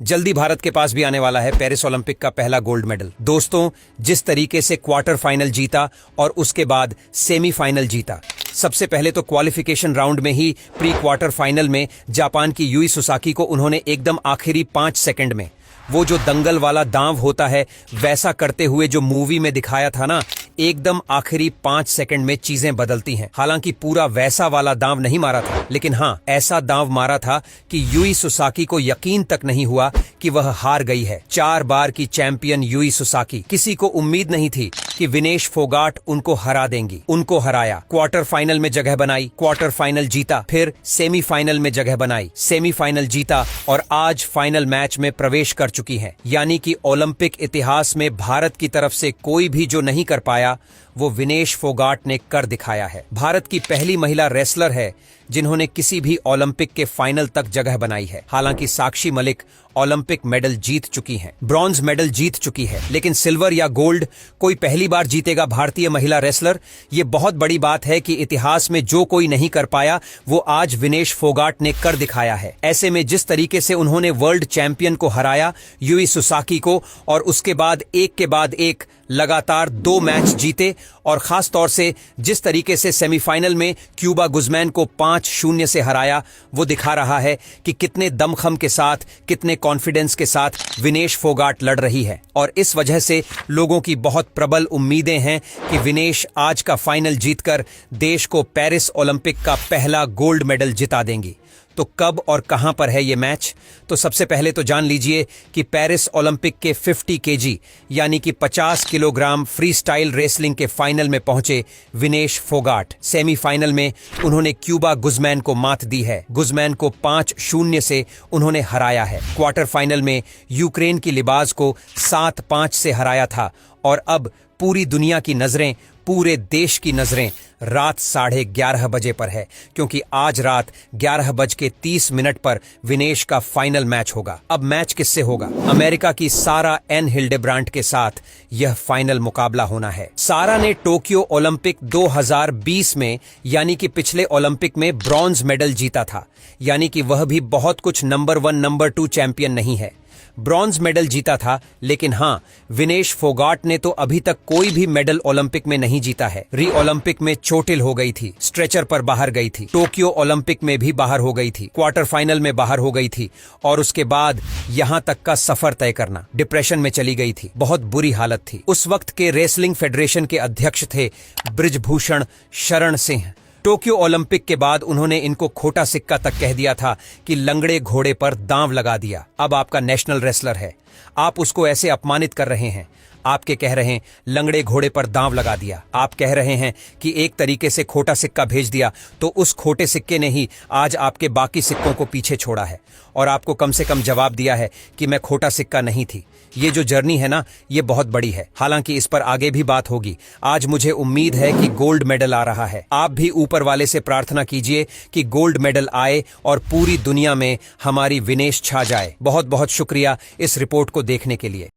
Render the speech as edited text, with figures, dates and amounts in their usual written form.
जल्दी भारत के पास भी आने वाला है पेरिस ओलंपिक का पहला गोल्ड मेडल। दोस्तों, जिस तरीके से क्वार्टर फाइनल जीता और उसके बाद सेमीफाइनल जीता। सबसे पहले तो क्वालिफिकेशन राउंड में ही प्री क्वार्टर फाइनल में जापान की यूई सुसाकी को उन्होंने एकदम आखिरी 5 सेकंड में वो जो दंगल वाला दांव होता है वैसा करते हुए जो मूवी में दिखाया था ना, एकदम आखिरी 5 सेकंड में चीजें बदलती हैं। हालांकि पूरा वैसा वाला दांव नहीं मारा था, लेकिन हाँ ऐसा दांव मारा था कि यूई सुसाकी को यकीन तक नहीं हुआ कि वह हार गई है। 4 बार की चैंपियन यूई सुसाकी, किसी को उम्मीद नहीं थी कि विनेश फोगाट उनको हरा देंगी। उनको हराया, क्वार्टर फाइनल में जगह बनाई, क्वार्टर फाइनल जीता, फिर सेमीफाइनल में जगह बनाई, सेमीफाइनल जीता और आज फाइनल मैच में प्रवेश कर चुकी है। यानी कि ओलंपिक इतिहास में भारत की तरफ से कोई भी जो नहीं कर पाया वो विनेश फोगाट ने कर दिखाया है। भारत की पहली महिला रेसलर है जिन्होंने किसी भी ओलंपिक के फाइनल तक जगह बनाई है। हालांकि साक्षी मलिक ओलंपिक मेडल जीत चुकी हैं, ब्रॉन्ज मेडल जीत चुकी है, लेकिन सिल्वर या गोल्ड कोई पहली बार जीतेगा भारतीय महिला रेसलर। ये बहुत बड़ी बात है कि इतिहास में जो कोई नहीं कर पाया वो आज विनेश फोगाट ने कर दिखाया है। ऐसे में जिस तरीके से उन्होंने वर्ल्ड चैंपियन को हराया, यूई सुसाकी को, और उसके बाद एक के बाद एक लगातार 2 मैच जीते, और खास तौर से जिस तरीके से सेमीफाइनल में क्यूबा गुज़मैन को 5-0 से हराया, वो दिखा रहा है कि कितने दमखम के साथ, कितने कॉन्फिडेंस के साथ विनेश फोगाट लड़ रही है। और इस वजह से लोगों की बहुत प्रबल उम्मीदें हैं कि विनेश आज का फाइनल जीतकर देश को पेरिस ओलंपिक का पहला गोल्ड मेडल जिता देंगी। तो कब और कहां पर है ये मैच? तो सबसे पहले तो जान लीजिए कि पेरिस ओलंपिक के 50 केजी यानी कि 50 किलोग्राम फ्री स्टाइल रेसलिंग के फाइनल में पहुंचे विनेश फोगाट। सेमीफाइनल में उन्होंने क्यूबा गुज़मैन को मात दी है। गुज़मैन को 5-0 से उन्होंने हराया है। क्वार्टर फाइनल में यूक्रेन की लिबाज को 7-5 से हराया था। और अब पूरी दुनिया की नजरें, पूरे देश की नजरें रात 11:30 बजे पर है, क्योंकि आज रात 11:30 पर विनेश का फाइनल मैच होगा। अब मैच किससे होगा? अमेरिका की सारा एन हिल्डेब्रांट के साथ यह फाइनल मुकाबला होना है। सारा ने टोक्यो ओलंपिक 2020 में यानी कि पिछले ओलंपिक में ब्रॉन्ज मेडल जीता था। यानी कि वह भी बहुत कुछ नंबर 1 नंबर 2 चैंपियन नहीं है, ब्रॉन्ज मेडल जीता था। लेकिन हाँ, विनेश फोगाट ने तो अभी तक कोई भी मेडल ओलंपिक में नहीं जीता है। री ओलंपिक में चोटिल हो गई थी, स्ट्रेचर पर बाहर गई थी, टोक्यो ओलंपिक में भी बाहर हो गई थी, क्वार्टर फाइनल में बाहर हो गई थी, और उसके बाद यहां तक का सफर तय करना, डिप्रेशन में चली गई थी। बहुत बुरी हालत थी। उस वक्त के रेसलिंग फेडरेशन के अध्यक्ष थे बृजभूषण शरण सिंह। टोक्यो ओलंपिक के बाद उन्होंने इनको खोटा सिक्का तक कह दिया था कि लंगड़े घोड़े पर दांव लगा दिया। अब आपका नेशनल रेसलर है, आप उसको ऐसे अपमानित कर रहे हैं। आपके कह रहे हैं लंगड़े घोड़े पर दांव लगा दिया। आप कह रहे हैं कि एक तरीके से खोटा सिक्का भेज दिया, तो उस खोटे सिक्के ने ही आज आपके बाकी सिक्कों को पीछे छोड़ा है। और आपको कम से कम जवाब दिया है कि मैं खोटा सिक्का नहीं थी। ये जो जर्नी है ना, ये बहुत बड़ी है। हालांकि इस पर आगे भी बात होगी। आज मुझे उम्मीद है कि गोल्ड मेडल आ रहा है। आप भी ऊपर वाले से प्रार्थना कीजिए कि गोल्ड मेडल आए और पूरी दुनिया में हमारी विनेश छा जाए। बहुत बहुत शुक्रिया इस रिपोर्ट को देखने के लिए।